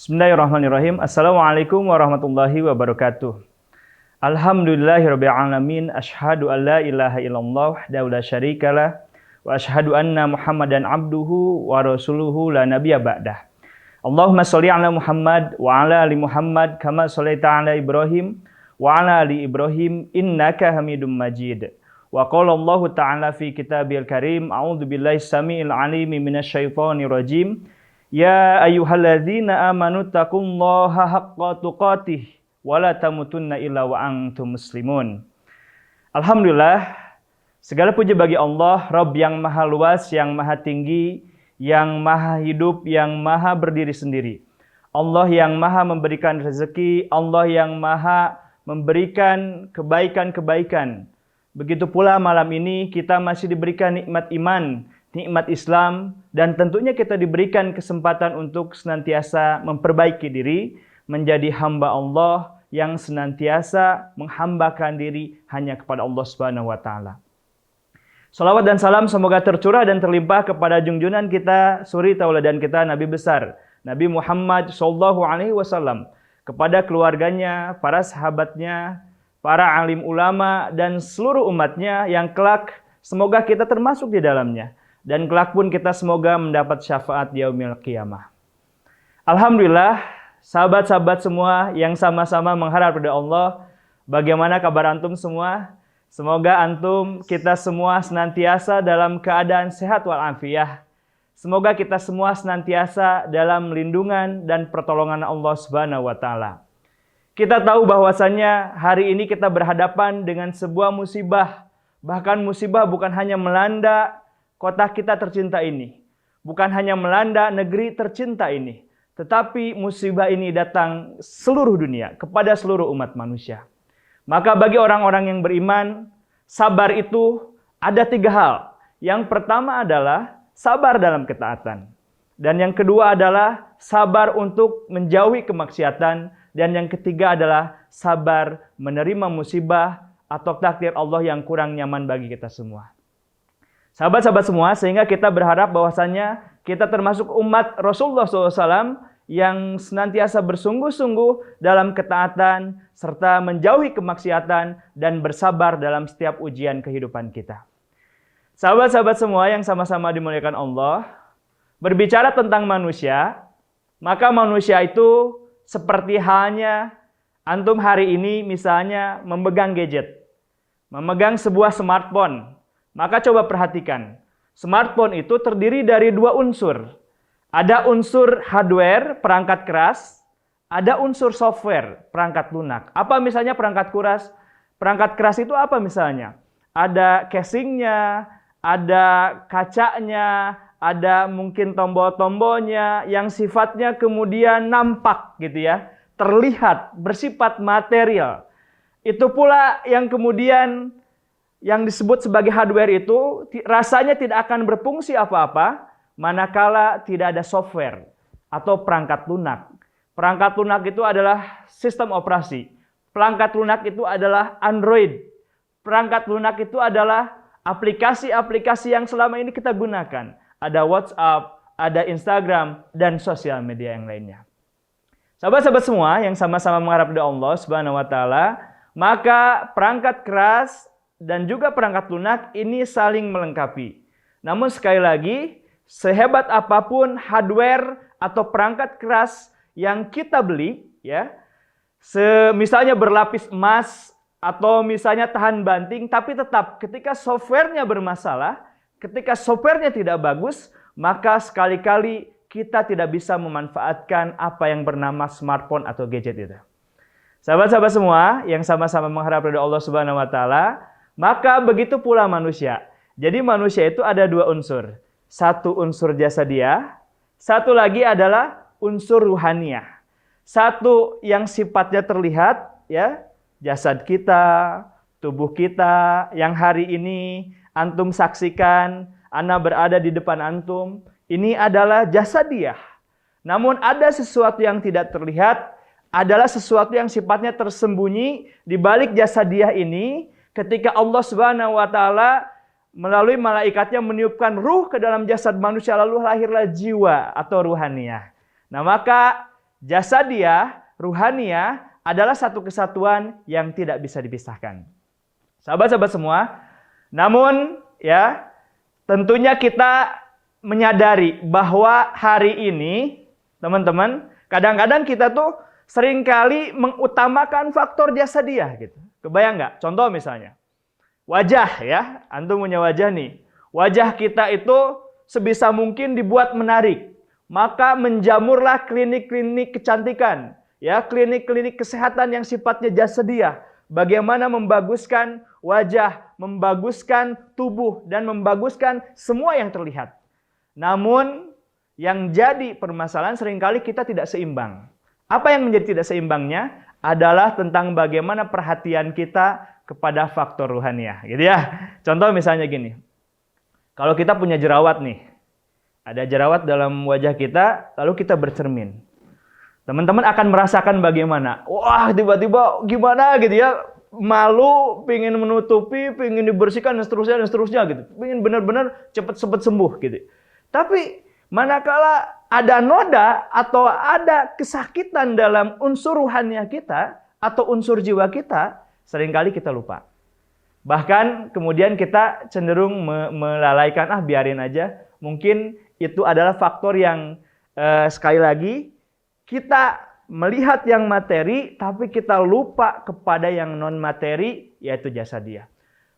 Bismillahirrahmanirrahim. Assalamualaikum warahmatullahi wabarakatuh. Alhamdulillahirabbil alamin. Asyhadu an la ilaha illallah wahdahu la syarikalah wa asyhadu anna Muhammadan abduhu wa rasuluhu la nabiyya ba'dah. Allahumma sholli ala Muhammad wa ala ali Muhammad kama shallaita ala Ibrahim wa ala ali Ibrahim innaka Hamidum Majid. Wa qala Allah ta'ala fi kitabil karim, a'udzu billahi samiil alim minasyaitonir rajim. Ya ayyuhalladzina amanu taqullaha haqqa tuqatih wa la tamutunna illa wa antum muslimun. Alhamdulillah, segala puji bagi Allah, Rabb yang maha luas, yang maha tinggi, yang maha hidup, yang maha berdiri sendiri. Allah yang maha memberikan rezeki, Allah yang maha memberikan kebaikan-kebaikan. Begitu pula malam ini kita masih diberikan nikmat iman, nikmat Islam, dan tentunya kita diberikan kesempatan untuk senantiasa memperbaiki diri, menjadi hamba Allah yang senantiasa menghambakan diri hanya kepada Allah Subhanahu wa taala. Salawat dan salam semoga tercurah dan terlimpah kepada junjungan kita, suri tauladan kita, Nabi besar, Nabi Muhammad sallallahu alaihi wasallam, kepada keluarganya, para sahabatnya, para alim ulama, dan seluruh umatnya yang kelak semoga kita termasuk di dalamnya. Dan kelak pun kita semoga mendapat syafaat di yaumil qiyamah. Alhamdulillah, sahabat-sahabat semua yang sama-sama mengharap pada Allah, bagaimana kabar antum semua? Semoga antum, kita semua senantiasa dalam keadaan sehat walafiat. Semoga kita semua senantiasa dalam lindungan dan pertolongan Allah Subhanahu wa taala. Kita tahu bahwasannya hari ini kita berhadapan dengan sebuah musibah. Bahkan musibah bukan hanya melanda kota kita tercinta ini, bukan hanya melanda negeri tercinta ini, tetapi musibah ini datang seluruh dunia, kepada seluruh umat manusia. Maka bagi orang-orang yang beriman, sabar itu ada 3 hal. Yang pertama adalah sabar dalam ketaatan. Dan yang kedua adalah sabar untuk menjauhi kemaksiatan. Dan yang ketiga adalah sabar menerima musibah atau takdir Allah yang kurang nyaman bagi kita semua. Sahabat-sahabat semua, sehingga kita berharap bahwasannya kita termasuk umat Rasulullah SAW yang senantiasa bersungguh-sungguh dalam ketaatan serta menjauhi kemaksiatan dan bersabar dalam setiap ujian kehidupan kita. Sahabat-sahabat semua yang sama-sama dimuliakan Allah, berbicara tentang manusia, maka manusia itu seperti halnya antum hari ini misalnya memegang gadget, memegang sebuah smartphone. Maka coba perhatikan, smartphone itu terdiri dari 2 unsur. Ada unsur hardware, perangkat keras, ada unsur software, perangkat lunak. Apa misalnya perangkat keras? Perangkat keras itu apa misalnya? Ada casingnya, ada kacanya, ada mungkin tombol-tombolnya yang sifatnya kemudian nampak gitu ya, terlihat, bersifat material. Itu pula yang kemudian yang disebut sebagai hardware itu rasanya tidak akan berfungsi apa-apa manakala tidak ada software atau perangkat lunak. Perangkat lunak itu adalah sistem operasi. Perangkat lunak itu adalah Android. Perangkat lunak itu adalah aplikasi-aplikasi yang selama ini kita gunakan. Ada WhatsApp, ada Instagram, dan sosial media yang lainnya. Sahabat-sahabat semua yang sama-sama mengharap dari Allah Subhanahu wa taala, maka perangkat keras dan juga perangkat lunak ini saling melengkapi. Namun sekali lagi, sehebat apapun hardware atau perangkat keras yang kita beli, ya, misalnya berlapis emas atau misalnya tahan banting, tapi tetap ketika softwarenya bermasalah, ketika softwarenya tidak bagus, maka sekali-kali kita tidak bisa memanfaatkan apa yang bernama smartphone atau gadget itu. Sahabat-sahabat semua yang sama-sama mengharap dari Allah Subhanahu wa taala, maka begitu pula manusia. Jadi manusia itu ada 2 unsur. Satu unsur jasadiah, satu lagi adalah unsur ruhaniah. Satu yang sifatnya terlihat, ya, jasad kita, tubuh kita, yang hari ini antum saksikan, ana berada di depan antum, ini adalah jasadiah. Namun ada sesuatu yang tidak terlihat, adalah sesuatu yang sifatnya tersembunyi di balik jasadiah ini. Ketika Allah Subhanahu wa taala melalui malaikatnya meniupkan ruh ke dalam jasad manusia, lalu lahirlah jiwa atau ruhaniah. Nah, maka Jasadiyah, ruhaniyah adalah satu kesatuan yang tidak bisa dipisahkan. Sahabat-sahabat semua, namun ya, tentunya kita menyadari bahwa hari ini, teman-teman, kadang-kadang kita tuh seringkali mengutamakan faktor jasadiyah gitu. Kebayang nggak? Contoh misalnya, wajah ya, antum punya wajah nih. Wajah kita itu sebisa mungkin dibuat menarik. Maka menjamurlah klinik-klinik kecantikan, ya, klinik-klinik kesehatan yang sifatnya jasadiyah. Bagaimana membaguskan wajah, membaguskan tubuh, dan membaguskan semua yang terlihat. Namun, yang jadi permasalahan seringkali kita tidak seimbang. Apa yang menjadi tidak seimbangnya adalah tentang bagaimana perhatian kita kepada faktor ruhaniyah, gitu ya. Contoh misalnya gini, kalau kita punya jerawat nih, ada jerawat dalam wajah kita, lalu kita bercermin. Teman-teman akan merasakan bagaimana. Wah, tiba-tiba gimana gitu ya. Malu, pengen menutupi, pengen dibersihkan, dan seterusnya gitu. Pengen benar-benar cepat-cepat sembuh gitu. Tapi, manakala ada noda atau ada kesakitan dalam unsur ruhaniyah kita, atau unsur jiwa kita, seringkali kita lupa. Bahkan kemudian kita cenderung melalaikan, biarin aja. Mungkin itu adalah faktor yang sekali lagi kita melihat yang materi tapi kita lupa kepada yang non materi, yaitu jasadiyah.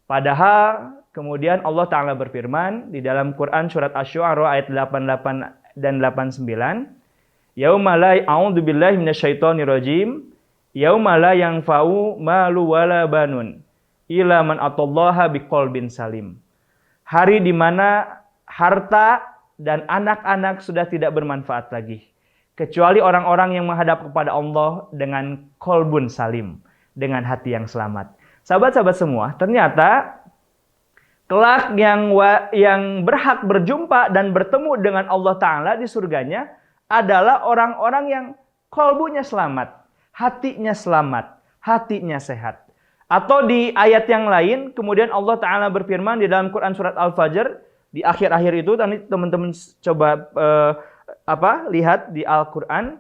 Padahal kemudian Allah Ta'ala berfirman di dalam Quran surat Asy-Syu'ara ayat 88 dan 89, yauma la a'udzubillahi minasyaitonirrajim yauma la yanfa'u malu wala banun illa man atallaha biqalbin salim. Hari di mana harta dan anak-anak sudah tidak bermanfaat lagi, kecuali orang-orang yang menghadap kepada Allah dengan qalbun salim, dengan hati yang selamat. Sahabat-sahabat semua, ternyata kelak yang berhak berjumpa dan bertemu dengan Allah Ta'ala di surganya adalah orang-orang yang qalbunya selamat, hatinya selamat, hatinya sehat. Atau di ayat yang lain, kemudian Allah Ta'ala berfirman di dalam Quran surat Al-Fajr, di akhir-akhir itu, nanti teman-teman coba lihat di Al-Quran,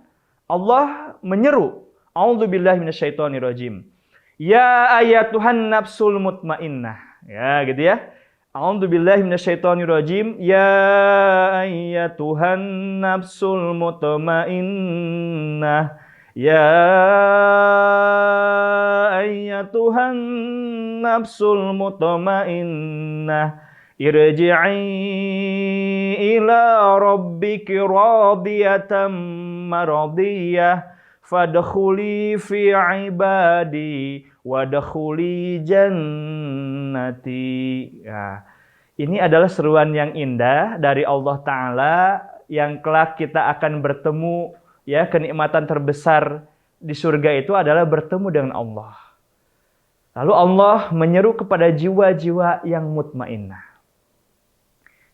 Allah menyeru, a'udzubillahi minasyaitonirrajim, ya ayatuhan nafsul mutmainnah, ya gitu ya. A'udzubillahi minasyaitonirrajim, ya ayatuhan nafsul mutmainnah, ya ayatuhan nafsul mutmainnah, irji'i ila rabbiki radiyatan maradiyah fadkhuli fi ibadi wadkhuli jannati. Ya, ini adalah seruan yang indah dari Allah Ta'ala yang kelak kita akan bertemu, ya, kenikmatan terbesar di surga itu adalah bertemu dengan Allah. Lalu Allah menyeru kepada jiwa-jiwa yang mutmainnah.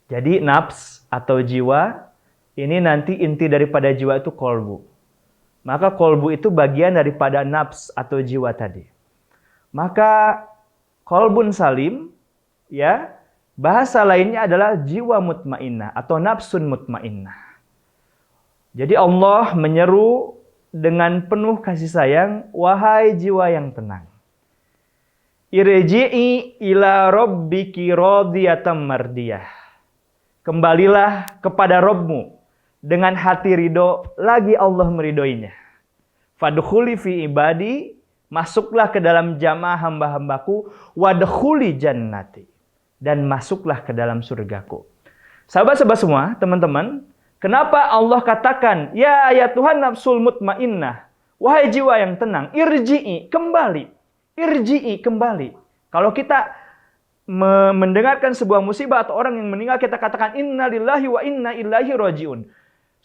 Jadi nafs atau jiwa, ini nanti inti daripada jiwa itu kolbu. Maka kolbu itu bagian daripada nafs atau jiwa tadi. Maka kolbun salim, ya, bahasa lainnya adalah jiwa mutmainnah atau nafsun mutmainnah. Jadi Allah menyeru dengan penuh kasih sayang, wahai jiwa yang tenang, irji'i ila rabbiki radiyatan mardiyah. Kembalilah kepada Rabbmu dengan hati ridho, lagi Allah meridhoinya. Fadkhuli fi ibadi, masuklah ke dalam jamaah hamba-hambaku, wadkhuli jannati, dan masuklah ke dalam surgaku. Sahabat-sahabat semua, teman-teman, kenapa Allah katakan, ya ayatuhan nafsul mutmainnah, wahai jiwa yang tenang, irji'i, kembali. Irji'i, kembali. Kalau kita mendengarkan sebuah musibah atau orang yang meninggal, kita katakan innalillahi wa inna ilaihi rajiun.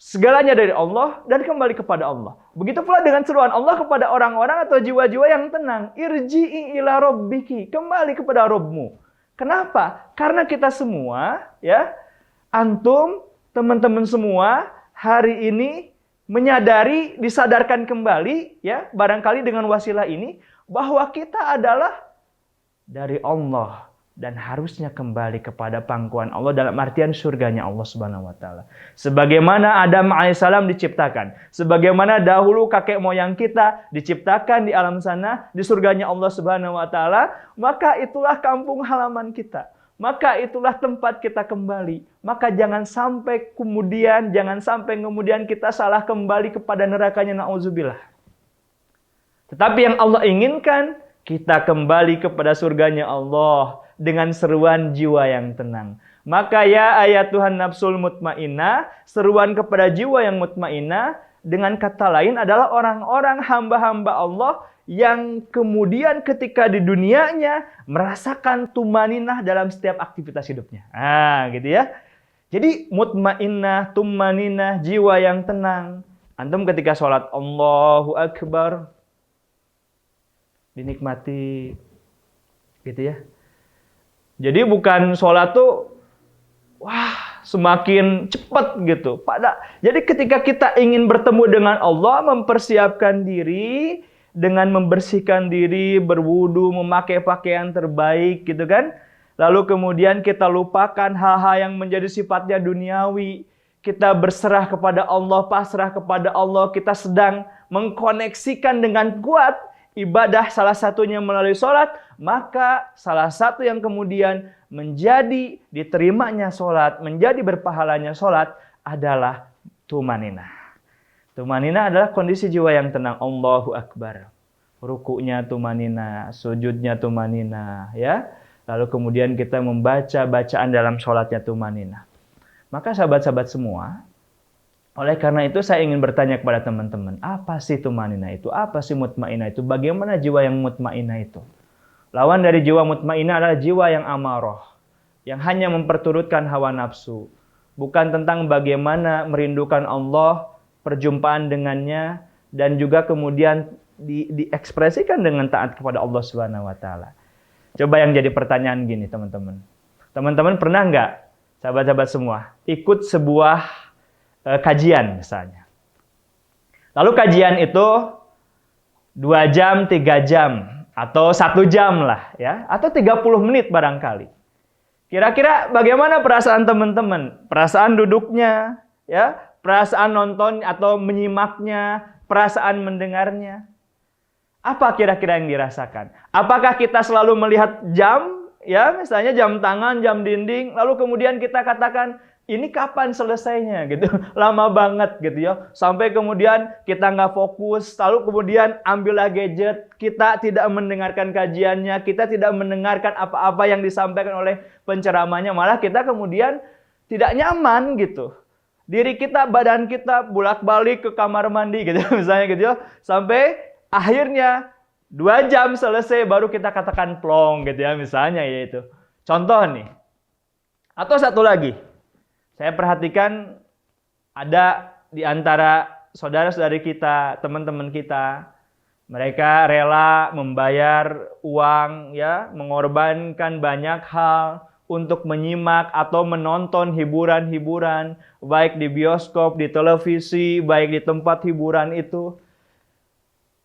Segalanya dari Allah dan kembali kepada Allah. Begitu pula dengan seruan Allah kepada orang-orang atau jiwa-jiwa yang tenang. Irji'i ila rabbiki, kembali kepada Rabbmu. Kenapa? Karena kita semua, ya, antum, teman-teman semua, hari ini menyadari, disadarkan kembali, ya, barangkali dengan wasilah ini, bahwa kita adalah dari Allah. dan harusnya kembali kepada pangkuan Allah dalam artian surganya Allah Subhanahu wa taala. Sebagaimana Adam alaihissalam diciptakan, sebagaimana dahulu kakek moyang kita diciptakan di alam sana, di surganya Allah Subhanahu wa taala, maka itulah kampung halaman kita. Maka itulah tempat kita kembali. Maka jangan sampai kemudian kita salah kembali kepada nerakanya, na'udzubillah. Tetapi yang Allah inginkan, kita kembali kepada surganya Allah dengan seruan jiwa yang tenang. Maka ya ayat Tuhan nafsul mutmainnah, seruan kepada jiwa yang mutmainnah, dengan kata lain adalah orang-orang hamba-hamba Allah yang kemudian ketika di dunianya merasakan tumaninah dalam setiap aktivitas hidupnya. Gitu ya. Jadi mutmainnah, tumaninah, jiwa yang tenang. Antum ketika sholat Allahu Akbar, dinikmati, gitu ya. Jadi bukan sholat tuh, semakin cepat gitu. Jadi ketika kita ingin bertemu dengan Allah, mempersiapkan diri dengan membersihkan diri, berwudu, memakai pakaian terbaik gitu kan. Lalu kemudian kita lupakan hal-hal yang menjadi sifatnya duniawi. Kita berserah kepada Allah, pasrah kepada Allah. Kita sedang mengkoneksikan dengan kuat ibadah salah satunya melalui sholat, maka salah satu yang kemudian menjadi diterimanya sholat, menjadi berpahalanya sholat adalah tumaninah. Tumaninah adalah kondisi jiwa yang tenang. Allahu Akbar. Rukuknya tumaninah, sujudnya tumaninah, ya. Lalu kemudian kita membaca bacaan dalam sholatnya tumaninah. Maka sahabat-sahabat semua, oleh karena itu saya ingin bertanya kepada teman-teman, apa sih tumaninah itu? Apa sih mutmainnah itu? Bagaimana jiwa yang mutmainnah itu? Lawan dari jiwa mutmainnah adalah jiwa yang amarah, yang hanya memperturutkan hawa nafsu. Bukan tentang bagaimana merindukan Allah, perjumpaan dengannya, dan juga kemudian diekspresikan dengan taat kepada Allah Subhanahu wa taala. Coba yang jadi pertanyaan gini, teman-teman. Teman-teman pernah nggak, sahabat-sahabat semua, ikut sebuah kajian misalnya. Lalu kajian itu 2 jam, 3 jam, atau 1 jam lah ya, atau 30 menit barangkali. Kira-kira bagaimana perasaan teman-teman? Perasaan duduknya, ya, perasaan nonton atau menyimaknya, perasaan mendengarnya. Apa kira-kira yang dirasakan? Apakah kita selalu melihat jam, ya, misalnya jam tangan, jam dinding, lalu kemudian kita katakan, ini kapan selesainya gitu, lama banget gitu ya, sampai kemudian kita nggak fokus, lalu kemudian ambillah gadget, kita tidak mendengarkan kajiannya, kita tidak mendengarkan apa-apa yang disampaikan oleh penceramahnya, malah kita kemudian tidak nyaman gitu, diri kita, badan kita bolak-balik ke kamar mandi gitu, misalnya gitu ya, sampai akhirnya 2 jam selesai baru kita katakan plong gitu ya, misalnya ya itu. Contoh nih, atau satu lagi. Saya perhatikan ada di antara saudara-saudari kita, teman-teman kita, mereka rela membayar uang, ya, mengorbankan banyak hal untuk menyimak atau menonton hiburan-hiburan, baik di bioskop, di televisi, baik di tempat hiburan itu.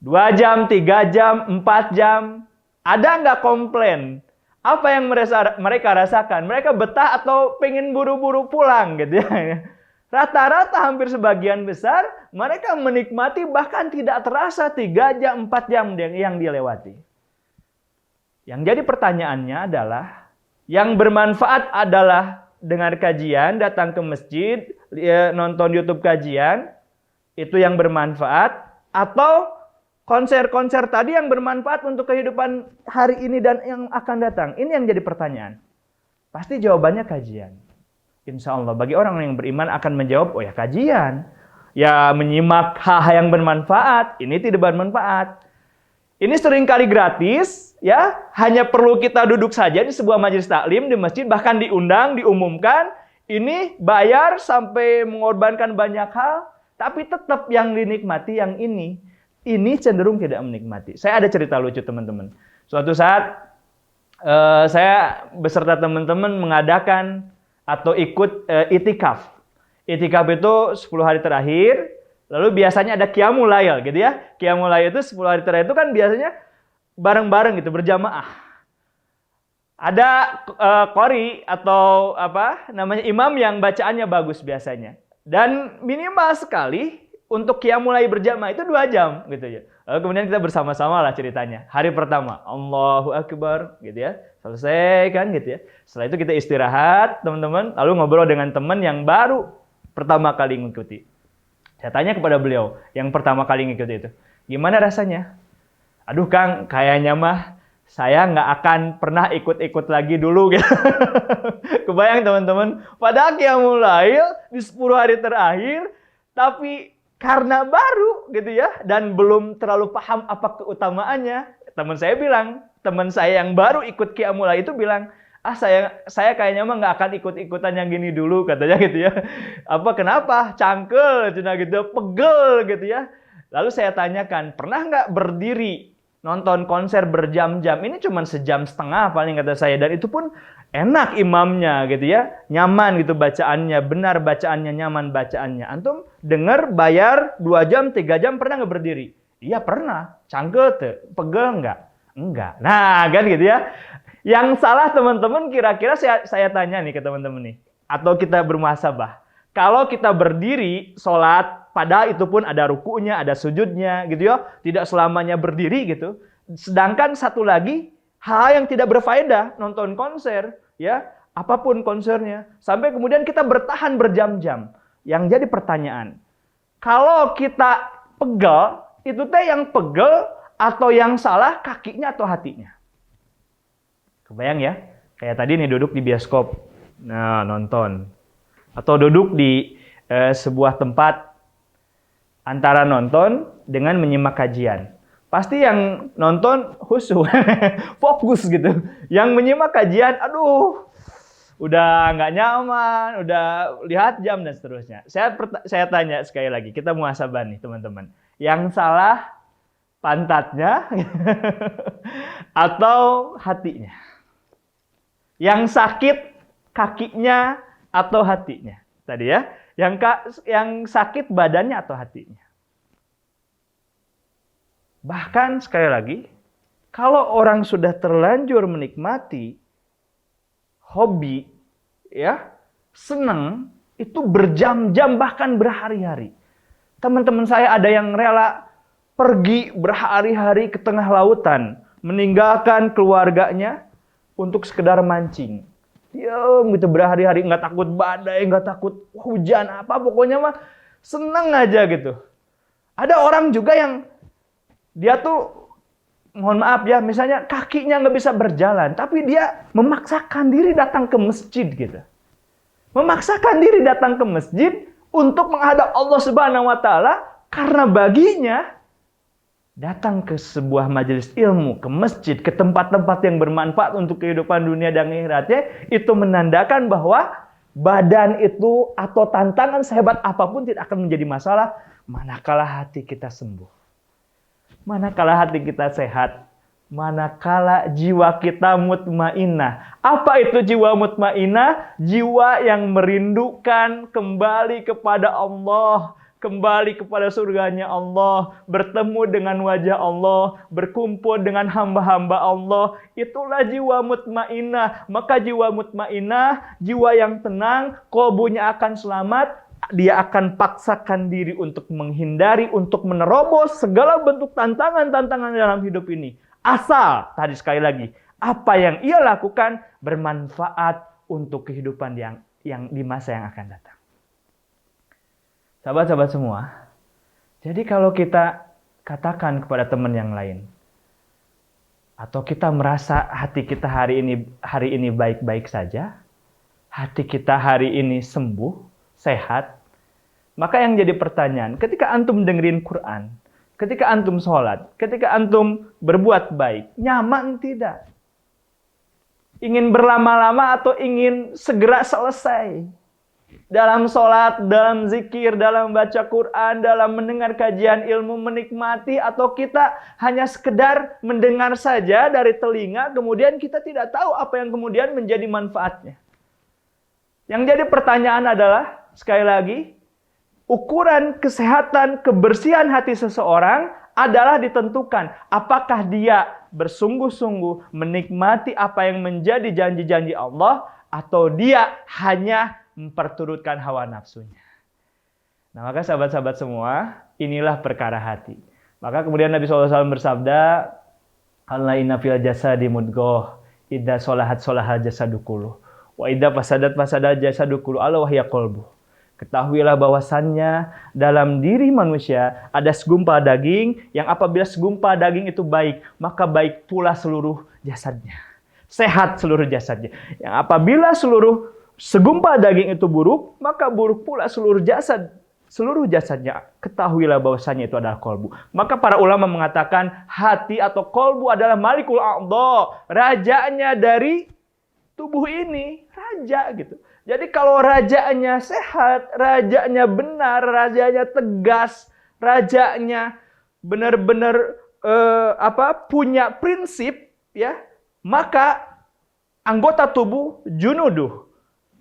2 jam, 3 jam, 4 jam, ada nggak komplain? Apa yang mereka rasakan? Mereka betah atau pengen buru-buru pulang gitu ya. Rata-rata hampir sebagian besar mereka menikmati bahkan tidak terasa 3 jam, 4 jam yang dilewati. Yang jadi pertanyaannya adalah, yang bermanfaat adalah dengar kajian, datang ke masjid, nonton YouTube kajian, itu yang bermanfaat, atau konser-konser tadi yang bermanfaat untuk kehidupan hari ini dan yang akan datang? Ini yang jadi pertanyaan. Pasti jawabannya kajian. Insya Allah bagi orang yang beriman akan menjawab, oh ya kajian. Ya menyimak hal-hal yang bermanfaat, ini tidak bermanfaat. Ini seringkali gratis, ya, hanya perlu kita duduk saja di sebuah majelis taklim di masjid, bahkan diundang, diumumkan. Ini bayar sampai mengorbankan banyak hal, tapi tetap yang dinikmati yang ini. Ini cenderung tidak menikmati. Saya ada cerita lucu teman-teman. Suatu saat saya beserta teman-teman mengadakan atau ikut itikaf. Itikaf itu 10 hari terakhir. Lalu biasanya ada qiyamul lail gitu ya. Qiyamul lail itu 10 hari terakhir itu kan biasanya bareng-bareng gitu, berjamaah. Ada qori atau apa namanya imam yang bacaannya bagus biasanya. Dan minimal sekali untuk qiyamul lail berjamaah itu 2 jam gitu ya. Lalu kemudian kita bersama-sama lah ceritanya. Hari pertama, Allahu Akbar gitu ya. Selesai kan gitu ya. Setelah itu kita istirahat teman-teman, lalu ngobrol dengan teman yang baru pertama kali mengikuti. Saya tanya kepada beliau yang pertama kali mengikuti itu, gimana rasanya? Aduh Kang, kayaknya mah saya nggak akan pernah ikut-ikut lagi dulu gitu. Kebayang teman-teman, padahal qiyamul lail di 10 hari terakhir, tapi karena baru gitu ya, dan belum terlalu paham apa keutamaannya, teman saya yang baru ikut qiyamul lail itu bilang, saya kayaknya mah nggak akan ikut-ikutan yang gini dulu, katanya gitu ya. Kenapa? Cangkel, cina gitu, pegel gitu ya. Lalu saya tanyakan, pernah nggak berdiri nonton konser berjam-jam? Ini cuma sejam setengah paling kata saya, dan itu pun enak imamnya gitu ya, nyaman gitu bacaannya, benar bacaannya, nyaman bacaannya. Antum dengar bayar 2 jam, 3 jam, pernah nggak berdiri? Iya pernah. Cangkel tuh, pegel nggak? Enggak. Nah kan gitu ya. Yang salah teman-teman kira-kira saya tanya nih ke teman-teman nih, atau kita bermuhasabah. Kalau kita berdiri sholat, padahal itu pun ada rukunya, ada sujudnya gitu ya, tidak selamanya berdiri gitu. Sedangkan satu lagi, hal yang tidak berfaedah, nonton konser ya, apapun konsernya, sampai kemudian kita bertahan berjam-jam. Yang jadi pertanyaan, kalau kita pegel, itu teh yang pegel atau yang salah kakinya atau hatinya? Kebayang ya, kayak tadi nih duduk di bioskop, nah nonton, atau duduk di sebuah tempat antara nonton dengan menyimak kajian. Pasti yang nonton khusyuk, fokus gitu. Yang menyimak kajian, aduh, udah nggak nyaman, udah lihat jam dan seterusnya. Saya tanya sekali lagi, kita muhasabah nih teman-teman. Yang salah pantatnya atau hatinya? Yang sakit kakinya atau hatinya? Tadi ya, yang sakit badannya atau hatinya? Bahkan sekali lagi, kalau orang sudah terlanjur menikmati hobi, ya, senang, itu berjam-jam bahkan berhari-hari. Teman-teman saya ada yang rela pergi berhari-hari ke tengah lautan, meninggalkan keluarganya untuk sekedar mancing. Diam gitu berhari-hari, nggak takut badai, nggak takut hujan apa, pokoknya mah seneng aja gitu. Ada orang juga yang dia tuh, mohon maaf ya, misalnya kakinya nggak bisa berjalan, tapi dia memaksakan diri datang ke masjid gitu. Memaksakan diri datang ke masjid untuk menghadap Allah Subhanahu wa taala, karena baginya datang ke sebuah majelis ilmu, ke masjid, ke tempat-tempat yang bermanfaat untuk kehidupan dunia dan akhiratnya, itu menandakan bahwa badan itu atau tantangan sehebat apapun tidak akan menjadi masalah manakala hati kita sembuh. Manakala hati kita sehat, manakala jiwa kita mutmainnah. Apa itu jiwa mutmainnah? Jiwa yang merindukan kembali kepada Allah, kembali kepada surganya Allah, bertemu dengan wajah Allah, berkumpul dengan hamba-hamba Allah. Itulah jiwa mutmainnah. Maka jiwa mutmainnah, jiwa yang tenang, qalbunya akan selamat. Dia akan paksakan diri untuk menghindari, untuk menerobos segala bentuk tantangan-tantangan dalam hidup ini. Asal, tadi sekali lagi, apa yang ia lakukan bermanfaat untuk kehidupan yang di masa yang akan datang. Sahabat-sahabat semua, jadi kalau kita katakan kepada teman yang lain, atau kita merasa hati kita hari ini baik-baik saja, hati kita hari ini sembuh, sehat, maka yang jadi pertanyaan, ketika antum dengerin Quran, ketika antum sholat, ketika antum berbuat baik, nyaman tidak? Ingin berlama-lama atau ingin segera selesai? Dalam sholat, dalam zikir, dalam baca Quran, dalam mendengar kajian ilmu, menikmati, atau kita hanya sekedar mendengar saja dari telinga, kemudian kita tidak tahu apa yang kemudian menjadi manfaatnya. Yang jadi pertanyaan adalah, sekali lagi, ukuran kesehatan, kebersihan hati seseorang adalah ditentukan apakah dia bersungguh-sungguh menikmati apa yang menjadi janji-janji Allah, atau dia hanya memperturutkan hawa nafsunya. Nah, maka sahabat-sahabat semua, inilah perkara hati. Maka kemudian Nabi SAW bersabda, "Alla inna fil jasadi mudghah, idza sholahat sholahal jasadu kulluh, wa idza fasadat fasadal jasadu kulluh, ala wahya qalbuh." Ketahuilah bahwasannya dalam diri manusia ada segumpal daging, yang apabila segumpal daging itu baik, maka baik pula seluruh jasadnya. Sehat seluruh jasadnya. Yang apabila segumpal daging itu buruk, maka buruk pula seluruh jasadnya. Ketahuilah bahwasannya itu adalah kolbu. Maka para ulama mengatakan hati atau kolbu adalah malikul a'dha, rajanya dari tubuh ini, raja gitu. Jadi kalau rajanya sehat, rajanya benar, rajanya tegas, rajanya benar-benar punya prinsip, ya, maka anggota tubuh junuduh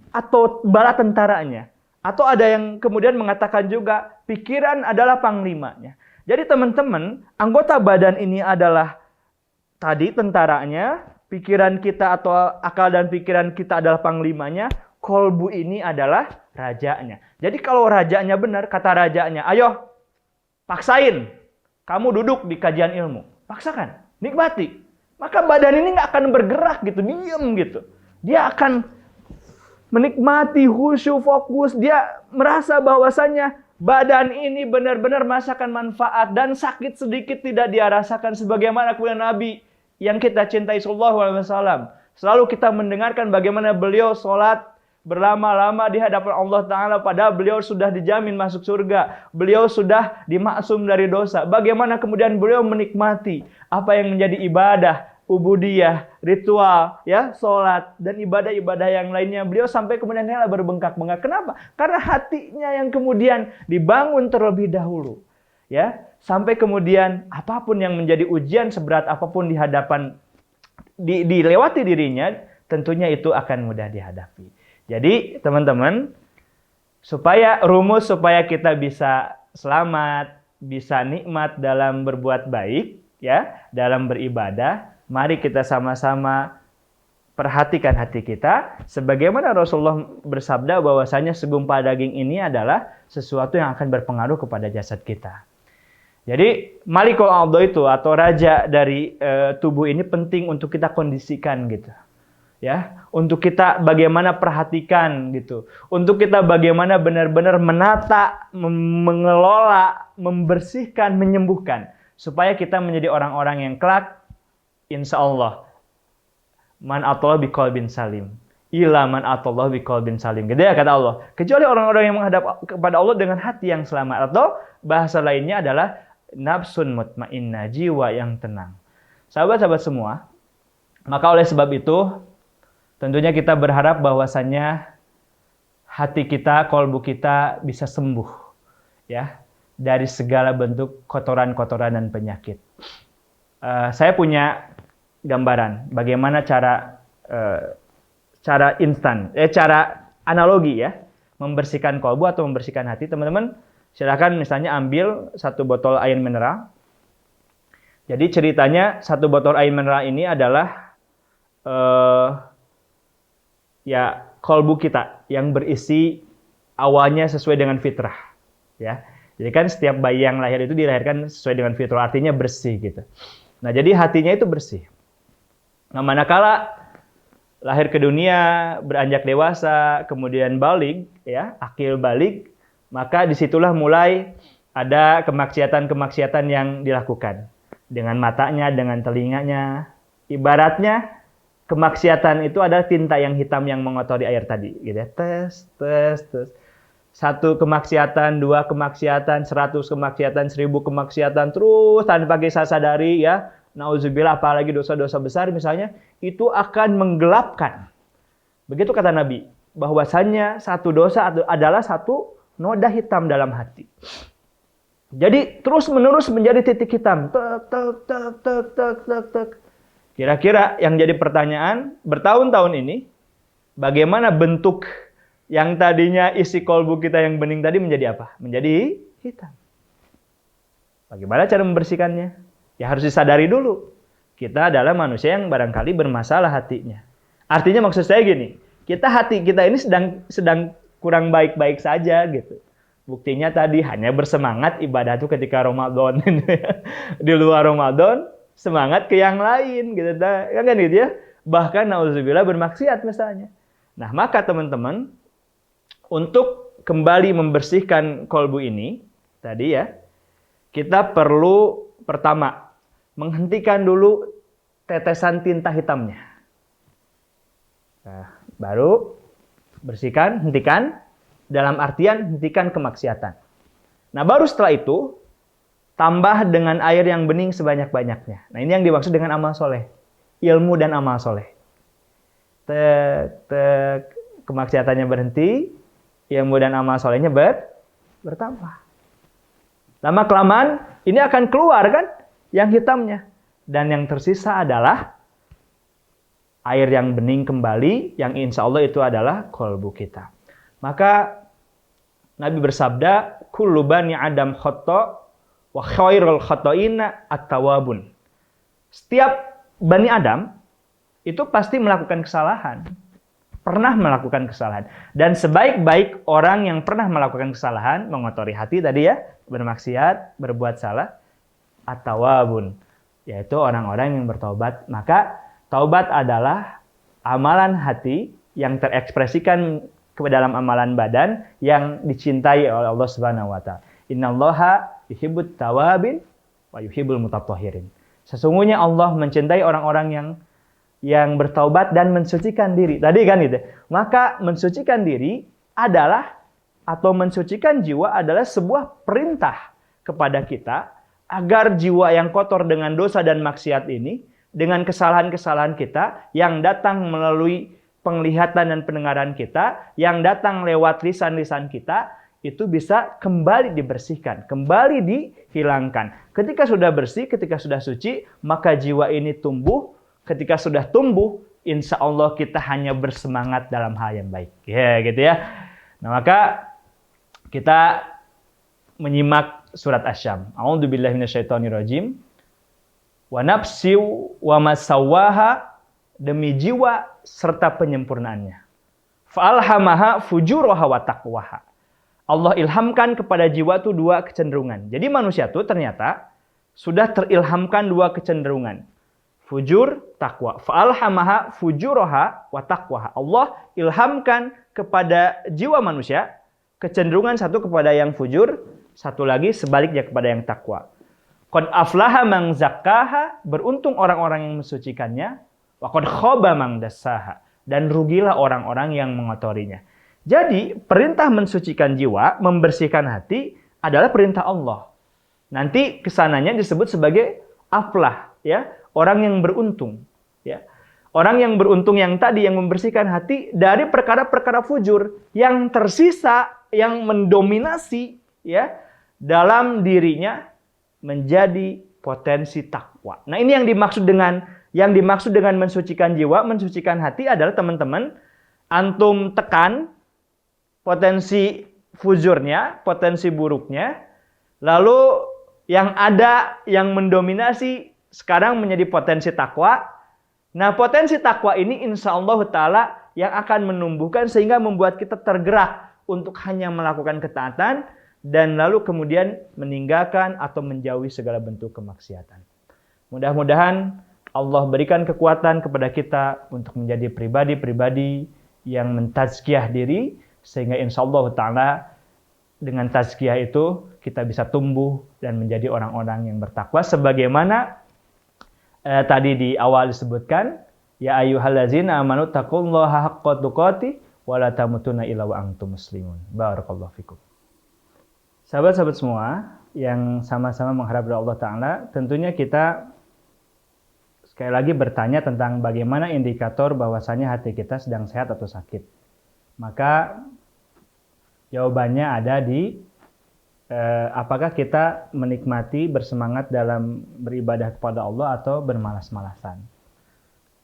atau bala tentaranya. Atau ada yang kemudian mengatakan juga pikiran adalah panglimanya. Jadi teman-teman, anggota badan ini adalah tadi tentaranya, pikiran kita atau akal dan pikiran kita adalah panglimanya, kolbu ini adalah rajanya. Jadi kalau rajanya benar, kata rajanya, ayo paksain, kamu duduk di kajian ilmu. Paksakan, nikmati. Maka badan ini nggak akan bergerak gitu, diem gitu. Dia akan menikmati, khusyuk, fokus. Dia merasa bahwasannya badan ini benar-benar merasakan manfaat dan sakit sedikit tidak dia rasakan, sebagaimana kemudian Nabi yang kita cintai sallallahu alaihi wasallam. Selalu kita mendengarkan bagaimana beliau sholat berlama-lama di hadapan Allah Ta'ala, padahal beliau sudah dijamin masuk surga. Beliau sudah dimaksum dari dosa. Bagaimana kemudian beliau menikmati apa yang menjadi ibadah, ubudiyah, ritual, ya, sholat, dan ibadah-ibadah yang lainnya. Beliau sampai kemudian rela berbengkak-bengkak. Kenapa? Karena hatinya yang kemudian dibangun terlebih dahulu. Ya, sampai kemudian apapun yang menjadi ujian seberat apapun di hadapan, dilewati dirinya, tentunya itu akan mudah dihadapi. Jadi teman-teman, supaya kita bisa selamat, bisa nikmat dalam berbuat baik, ya, dalam beribadah, mari kita sama-sama perhatikan hati kita. Sebagaimana Rasulullah bersabda bahwasanya segumpal daging ini adalah sesuatu yang akan berpengaruh kepada jasad kita. Jadi malikul a'dha itu atau raja dari tubuh ini penting untuk kita kondisikan gitu. Ya, untuk kita bagaimana perhatikan gitu. Untuk kita bagaimana benar-benar menata, mengelola, membersihkan, menyembuhkan, supaya kita menjadi orang-orang yang kelak insya Allah man atallah biqalbin salim ila man atallah biqalbin salim. Gitu ya kata Allah. Kecuali orang-orang yang menghadap kepada Allah dengan hati yang selamat, atau bahasa lainnya adalah nafsun mutmainnah, jiwa yang tenang. Sahabat-sahabat semua, maka oleh sebab itu tentunya kita berharap bahwasannya hati kita, kolbu kita bisa sembuh, ya, dari segala bentuk kotoran-kotoran dan penyakit. Saya punya gambaran bagaimana cara instan, cara analogi ya, membersihkan kolbu atau membersihkan hati. Teman-teman, silakan misalnya ambil satu botol air mineral. Jadi ceritanya satu botol air mineral ini adalah ya kolbu kita yang berisi awalnya sesuai dengan fitrah, ya. Jadi kan setiap bayi yang lahir itu dilahirkan sesuai dengan fitrah, artinya bersih gitu. Nah, jadi hatinya itu bersih. Nah, manakala lahir ke dunia, beranjak dewasa, kemudian balik, ya, akil balik, maka disitulah mulai ada kemaksiatan-kemaksiatan yang dilakukan dengan matanya, dengan telinganya. Ibaratnya kemaksiatan itu adalah tinta yang hitam yang mengotori air tadi, gitu ya. Tes. Satu kemaksiatan, dua kemaksiatan, 100 kemaksiatan, 1000 kemaksiatan, terus tanpa kita sadari, ya. Nauzubillah, apalagi dosa-dosa besar misalnya, itu akan menggelapkan. Begitu kata Nabi, bahwasannya satu dosa adalah satu noda hitam dalam hati. Jadi terus-menerus menjadi titik hitam. Tek. Kira-kira yang jadi pertanyaan bertahun-tahun ini, bagaimana bentuk yang tadinya isi kolbu kita yang bening tadi menjadi apa? Menjadi hitam. Bagaimana cara membersihkannya? Ya harus disadari dulu. kita adalah manusia yang barangkali bermasalah hatinya. Artinya maksud saya gini, hati kita ini sedang kurang baik-baik saja gitu. Buktinya tadi hanya bersemangat ibadah itu ketika Ramadan. Di luar Ramadan semangat ke yang lain gitu kan gitu ya. Bahkan nauzubillah bermaksiat misalnya. Nah, maka teman-teman untuk kembali membersihkan kolbu ini tadi ya, kita perlu pertama menghentikan dulu tetesan tinta hitamnya. Nah, baru bersihkan, hentikan. Dalam artian hentikan kemaksiatan. Nah, baru setelah itu tambah dengan air yang bening sebanyak-banyaknya. Nah, ini yang dimaksud dengan amal soleh. Ilmu dan amal soleh. Kemaksiatannya berhenti, ilmu dan amal solehnya bertambah. Lama-kelamaan ini akan keluar kan yang hitamnya. Dan yang tersisa adalah air yang bening kembali, yang insya Allah itu adalah kolbu kita. Maka Nabi bersabda, kullu bani Adam khata' wa khairul khata'ina at-tawabun. Setiap Bani Adam itu pasti melakukan kesalahan. Pernah melakukan kesalahan. Dan sebaik-baik orang yang pernah melakukan kesalahan, mengotori hati tadi ya, bermaksiat, berbuat salah, at-tawabun. Yaitu orang-orang yang bertaubat. Maka taubat adalah amalan hati yang terekspresikan ke dalam amalan badan yang dicintai oleh Allah Subhanahu wa taala. Innallaha yuhibbut tawabin wa yuhibbul mutatahhirin. Sesungguhnya Allah mencintai orang-orang yang bertaubat dan mensucikan diri. Tadi kan itu. Maka mensucikan diri adalah atau mensucikan jiwa adalah sebuah perintah kepada kita agar jiwa yang kotor dengan dosa dan maksiat ini, dengan kesalahan-kesalahan kita yang datang melalui penglihatan dan pendengaran kita, yang datang lewat lisan-lisan kita, itu bisa kembali dibersihkan, kembali dihilangkan. Ketika sudah bersih, ketika sudah suci, maka jiwa ini tumbuh. Ketika sudah tumbuh, insya Allah kita hanya bersemangat dalam hal yang baik. Ya, gitu ya. Nah, maka kita menyimak surat Asy-Syams. A'udzubillahi minasyaitonirrajim. Wa nafsiu wa masawwaha, demi jiwa serta penyempurnaannya. Fa'alhamaha fujuraha wa taqwaha. Allah ilhamkan kepada jiwa itu dua kecenderungan. Jadi manusia itu ternyata sudah terilhamkan dua kecenderungan. Fujur, takwa. Fa'alhamaha fujuraha wa taqwaha. Allah ilhamkan kepada jiwa manusia kecenderungan satu kepada yang fujur, satu lagi sebaliknya kepada yang takwa. Qad aflaha man zakkaha, beruntung orang-orang yang mensucikannya. Wa qad khaba man dassaha, dan rugilah orang-orang yang mengotorinya. Jadi, perintah mensucikan jiwa, membersihkan hati adalah perintah Allah. Nanti kesananya disebut sebagai aflah, ya, orang yang beruntung, ya. Orang yang beruntung yang tadi yang membersihkan hati dari perkara-perkara fujur yang tersisa, yang mendominasi, ya, dalam dirinya menjadi potensi takwa. Nah, ini yang dimaksud dengan mensucikan jiwa, mensucikan hati adalah teman-teman, antum tekan potensi fujurnya, potensi buruknya, lalu yang ada yang mendominasi sekarang menjadi potensi takwa. Nah, potensi takwa ini insya Allah Ta'ala yang akan menumbuhkan sehingga membuat kita tergerak untuk hanya melakukan ketaatan dan lalu kemudian meninggalkan atau menjauhi segala bentuk kemaksiatan. Mudah-mudahan Allah berikan kekuatan kepada kita untuk menjadi pribadi-pribadi yang mentazkiyah diri, sehingga insya Allah Ta'ala dengan tazkiyah itu kita bisa tumbuh dan menjadi orang-orang yang bertakwa. Sebagaimana tadi di awal disebutkan, ya ayyuhallazina amanu taqullaha haqqa tuqatih wa la tamutunna illa wa antum muslimun. Barakallahu fikum. Sahabat-sahabat semua yang sama-sama mengharap dari Allah Ta'ala, tentunya kita sekali lagi bertanya tentang bagaimana indikator bahwasanya hati kita sedang sehat atau sakit. Maka jawabannya ada di apakah kita menikmati bersemangat dalam beribadah kepada Allah atau bermalas-malasan.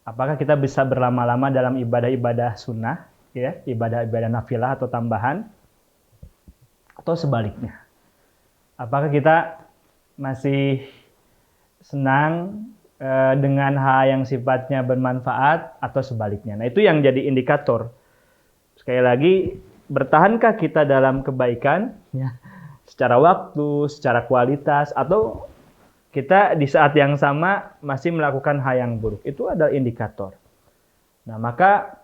Apakah kita bisa berlama-lama dalam ibadah-ibadah sunnah, ya, ibadah-ibadah nafilah atau tambahan, atau sebaliknya. Apakah kita masih senang dengan hal yang sifatnya bermanfaat atau sebaliknya. Nah, itu yang jadi indikator. Sekali lagi, bertahankah kita dalam kebaikan ya, secara waktu, secara kualitas, atau kita di saat yang sama masih melakukan hal yang buruk. Itu adalah indikator. Nah, maka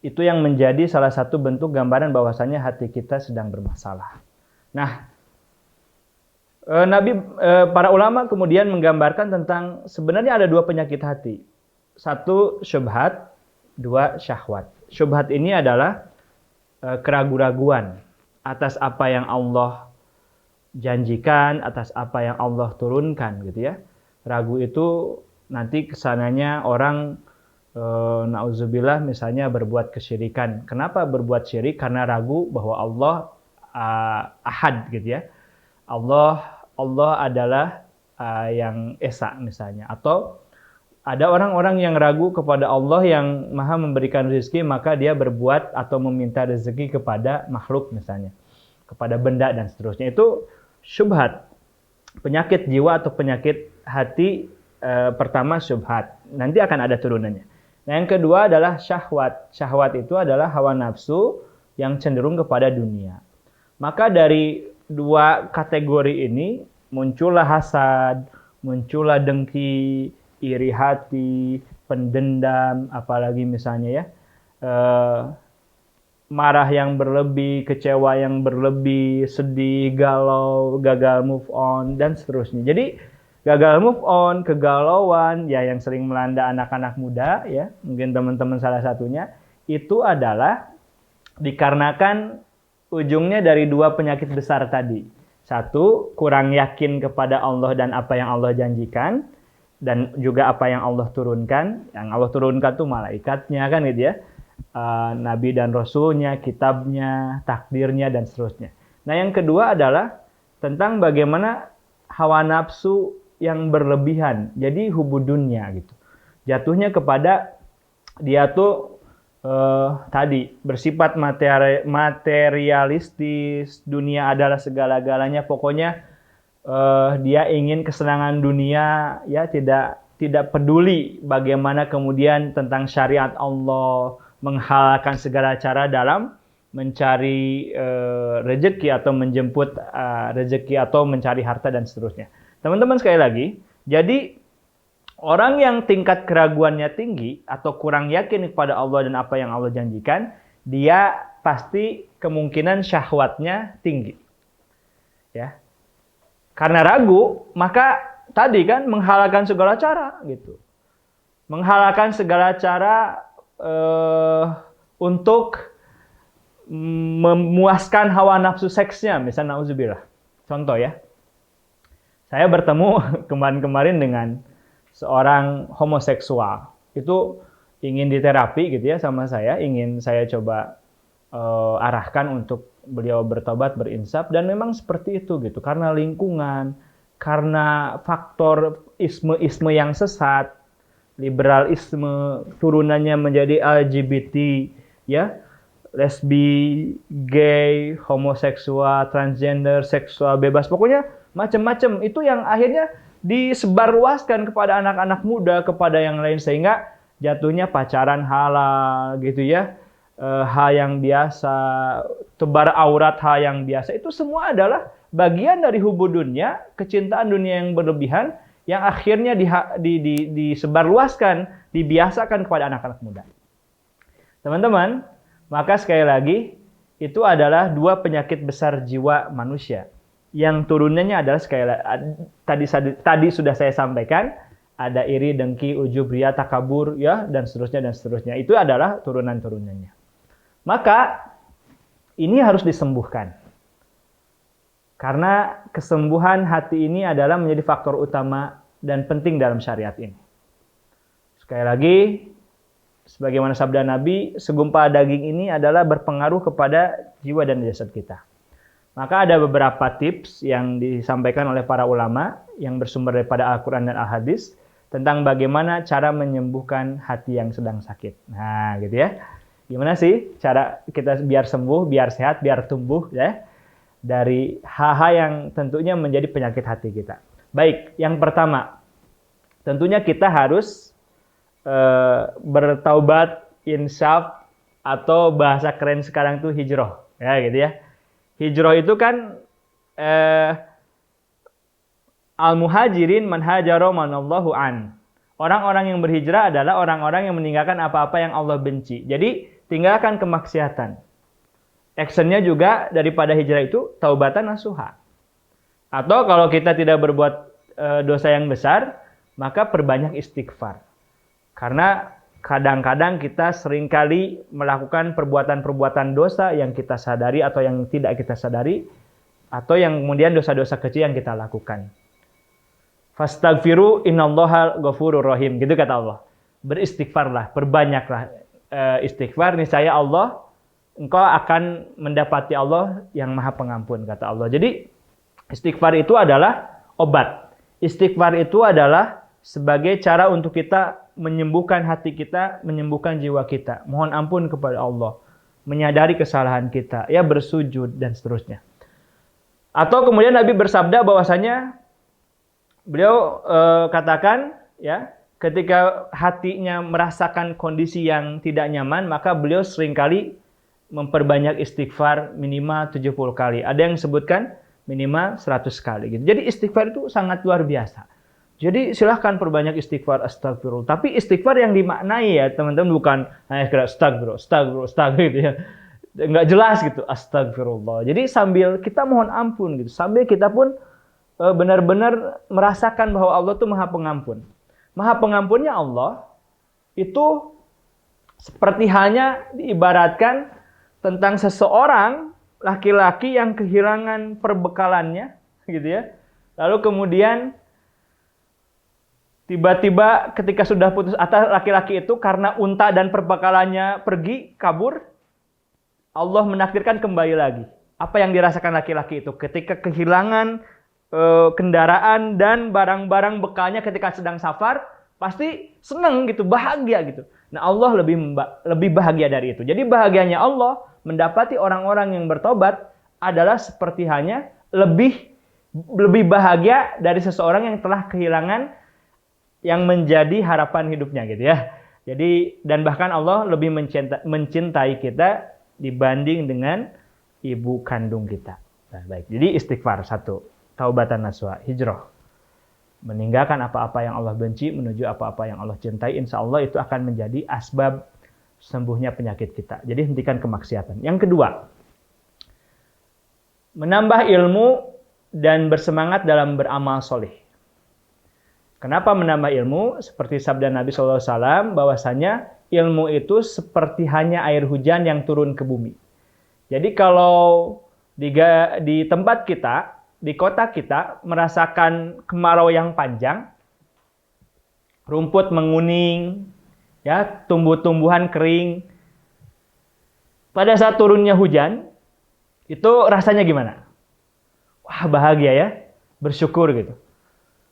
itu yang menjadi salah satu bentuk gambaran bahwasannya hati kita sedang bermasalah. Nah, para ulama kemudian menggambarkan tentang sebenarnya ada dua penyakit hati. Satu syubhat, dua syahwat. Syubhat ini adalah keraguan-raguan atas apa yang Allah janjikan, atas apa yang Allah turunkan gitu ya. Ragu itu nanti kesananya orang na'udzubillah misalnya berbuat kesyirikan. Kenapa berbuat syirik? Karena ragu bahwa Allah ahad gitu ya. Allah adalah yang esa misalnya. Atau ada orang-orang yang ragu kepada Allah yang maha memberikan rezeki, maka dia berbuat atau meminta rezeki kepada makhluk misalnya, kepada benda dan seterusnya. Itu syubhat, penyakit jiwa atau penyakit hati. Pertama syubhat, nanti akan ada turunannya. Nah, yang kedua adalah syahwat. Syahwat itu adalah hawa nafsu yang cenderung kepada dunia. Maka dari dua kategori ini muncullah hasad, muncullah dengki, iri hati, pendendam, apalagi misalnya ya marah yang berlebih, kecewa yang berlebih, sedih, galau, gagal move on, dan seterusnya. Jadi gagal move on, kegalauan ya yang sering melanda anak-anak muda ya, mungkin teman-teman salah satunya, itu adalah dikarenakan ujungnya dari dua penyakit besar tadi. Satu, kurang yakin kepada Allah dan apa yang Allah janjikan, dan juga apa yang Allah turunkan. Yang Allah turunkan itu malaikatnya kan gitu ya, Nabi dan Rasulnya, kitabnya, takdirnya, dan seterusnya. Nah, yang kedua adalah tentang bagaimana hawa nafsu yang berlebihan. Jadi hubudunnya gitu. Jatuhnya kepada dia tuh tadi bersifat materialistis, dunia adalah segala-galanya. Pokoknya dia ingin kesenangan dunia, ya tidak peduli bagaimana kemudian tentang syariat Allah, menghalalkan segala cara dalam mencari rezeki atau menjemput rezeki atau mencari harta dan seterusnya. Teman-teman sekali lagi, jadi orang yang tingkat keraguannya tinggi atau kurang yakin kepada Allah dan apa yang Allah janjikan, dia pasti kemungkinan syahwatnya tinggi. Ya. Karena ragu, maka tadi kan menghalalkan segala cara gitu. Menghalalkan segala cara untuk memuaskan hawa nafsu seksnya, misalnya na'udzubillah. Contoh ya. Saya bertemu kemarin-kemarin dengan seorang homoseksual. Itu ingin diterapi gitu ya sama saya, ingin saya coba arahkan untuk beliau bertobat, berinsaf, dan memang seperti itu gitu. Karena lingkungan, karena faktor isme-isme yang sesat, liberalisme, turunannya menjadi LGBT, ya, lesbi, gay, homoseksual, transgender, seksual bebas, pokoknya macam-macam. Itu yang akhirnya disebarluaskan kepada anak-anak muda, kepada yang lain, sehingga jatuhnya pacaran halal gitu ya, hal yang biasa, tebar aurat hal yang biasa. Itu semua adalah bagian dari hubudunnya, kecintaan dunia yang berlebihan, yang akhirnya disebarluaskan, dibiasakan kepada anak-anak muda. Teman-teman, maka sekali lagi, itu adalah dua penyakit besar jiwa manusia. Yang turunannya adalah sekali tadi sudah saya sampaikan, ada iri, dengki, ujub, riya, takabur, ya, dan seterusnya dan seterusnya. Itu adalah turunan-turunannya. Maka ini harus disembuhkan. Karena kesembuhan hati ini adalah menjadi faktor utama dan penting dalam syariat ini. Sekali lagi, sebagaimana sabda Nabi, segumpal daging ini adalah berpengaruh kepada jiwa dan jasad kita. Maka ada beberapa tips yang disampaikan oleh para ulama yang bersumber daripada Al-Quran dan Al-Hadis tentang bagaimana cara menyembuhkan hati yang sedang sakit. Nah, gitu ya. Gimana sih cara kita biar sembuh, biar sehat, biar tumbuh ya dari hal-hal yang tentunya menjadi penyakit hati kita. Baik, yang pertama, tentunya kita harus bertaubat, insyaf, atau bahasa keren sekarang tuh hijrah, ya gitu ya. Hijrah itu kan al-muhajirin man hajara manallahu an. Orang-orang yang berhijrah adalah orang-orang yang meninggalkan apa-apa yang Allah benci. Jadi tinggalkan kemaksiatan. Actionnya juga daripada hijrah itu taubatan nasuha. Atau kalau kita tidak berbuat dosa yang besar, maka perbanyak istighfar. Karena kadang-kadang kita seringkali melakukan perbuatan-perbuatan dosa yang kita sadari atau yang tidak kita sadari, atau yang kemudian dosa-dosa kecil yang kita lakukan. Fastaghfiru innallaha ghafurur rahim, gitu kata Allah. Beristighfarlah, perbanyaklah istighfar, niscaya Allah, engkau akan mendapati Allah yang Maha Pengampun, kata Allah. Jadi istighfar itu adalah obat. Istighfar itu adalah sebagai cara untuk kita menyembuhkan hati kita, menyembuhkan jiwa kita. Mohon ampun kepada Allah, menyadari kesalahan kita, ya bersujud dan seterusnya. Atau kemudian Nabi bersabda bahwasanya beliau katakan, ya, ketika hatinya merasakan kondisi yang tidak nyaman, maka beliau seringkali memperbanyak istighfar minimal 70 kali. Ada yang sebutkan minimal 100 kali gitu. Jadi istighfar itu sangat luar biasa. Jadi silahkan perbanyak istighfar, astagfirullah. Tapi istighfar yang dimaknai ya teman-teman, bukan hanya sekedar astagfirullah gitu ya. Nggak jelas gitu, astagfirullah. Jadi sambil kita mohon ampun gitu, sambil kita pun benar-benar merasakan bahwa Allah itu Maha Pengampun. Maha Pengampunnya Allah itu seperti halnya diibaratkan tentang seseorang laki-laki yang kehilangan perbekalannya gitu ya. Lalu kemudian tiba-tiba ketika sudah putus asa laki-laki itu karena unta dan perbekalannya pergi, kabur, Allah menakdirkan kembali lagi. Apa yang dirasakan laki-laki itu ketika kehilangan kendaraan dan barang-barang bekalnya ketika sedang safar, pasti senang gitu, bahagia gitu. Nah, Allah lebih bahagia dari itu. Jadi bahagianya Allah mendapati orang-orang yang bertobat adalah seperti halnya lebih bahagia dari seseorang yang telah kehilangan yang menjadi harapan hidupnya gitu ya. Jadi dan bahkan Allah lebih mencintai kita dibanding dengan ibu kandung kita. Nah, baik. Jadi istighfar satu, taubatan nasuha, hijrah. Meninggalkan apa-apa yang Allah benci menuju apa-apa yang Allah cintai, insya Allah itu akan menjadi asbab sembuhnya penyakit kita. Jadi hentikan kemaksiatan. Yang kedua, menambah ilmu dan bersemangat dalam beramal soleh. Kenapa menambah ilmu? Seperti sabda Nabi SAW, bahwasanya ilmu itu seperti hanya air hujan yang turun ke bumi. Jadi kalau di tempat kita, di kota kita merasakan kemarau yang panjang, rumput menguning, ya, tumbuh-tumbuhan kering. Pada saat turunnya hujan, itu rasanya gimana? Wah, bahagia ya, bersyukur gitu.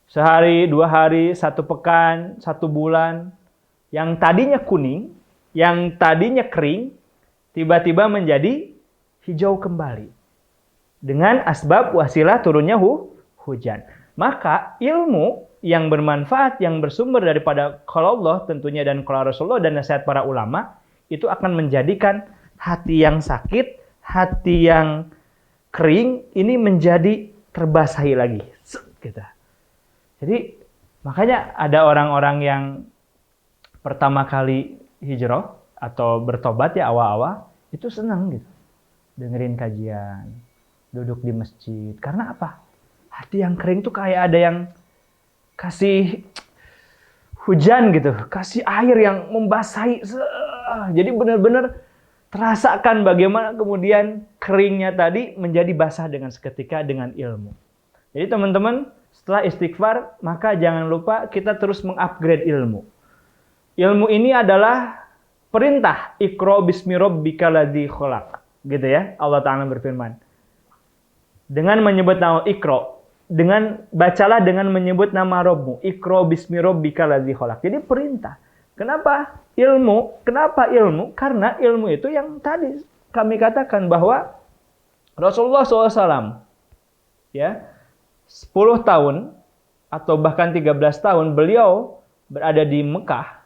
Sehari, 2 hari, 1 pekan, 1 bulan, yang tadinya kuning, yang tadinya kering, tiba-tiba menjadi hijau kembali. Dengan asbab wasilah turunnya hujan. Maka ilmu yang bermanfaat, yang bersumber daripada qala Allah tentunya dan qala Rasulullah dan nasihat para ulama, itu akan menjadikan hati yang sakit, hati yang kering, ini menjadi terbasahi lagi. Gitu. Jadi makanya ada orang-orang yang pertama kali hijrah atau bertobat ya awal-awal, itu senang gitu. Dengerin kajian, duduk di masjid. Karena apa? Hati yang kering tuh kayak ada yang kasih hujan gitu, kasih air yang membasahi. Jadi benar-benar terasakan bagaimana kemudian keringnya tadi menjadi basah dengan seketika dengan ilmu. Jadi teman-teman, setelah istighfar, maka jangan lupa kita terus mengupgrade ilmu. Ilmu ini adalah perintah, Iqra bismi rabbikal ladzi khalaq. Gitu ya, Allah Ta'ala berfirman. Dengan menyebut nama Iqra, bacalah dengan menyebut nama Rabbmu. Iqra bismi rabbikal ladzi khalaq. Jadi perintah. Kenapa ilmu? Kenapa ilmu? Karena ilmu itu yang tadi kami katakan bahwa Rasulullah SAW ya 10 tahun atau bahkan 13 tahun beliau berada di Mekah,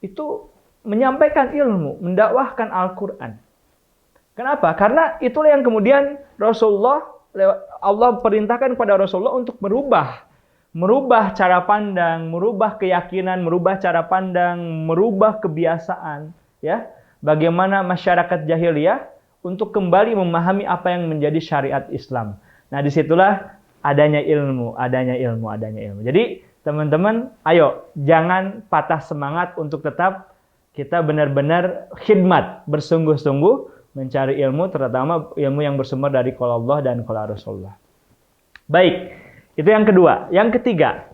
itu menyampaikan ilmu, mendakwahkan Al-Quran. Kenapa? Karena itulah yang kemudian Allah perintahkan kepada Rasulullah untuk merubah cara pandang, merubah keyakinan, merubah cara pandang, merubah kebiasaan, ya. Bagaimana masyarakat jahiliyah untuk kembali memahami apa yang menjadi syariat Islam. Nah, disitulah adanya ilmu. Jadi, teman-teman, ayo jangan patah semangat untuk tetap kita benar-benar khidmat, bersungguh-sungguh mencari ilmu, terutama ilmu yang bersumber dari qala Allah dan qala Rasulullah. Baik, itu yang kedua. Yang ketiga,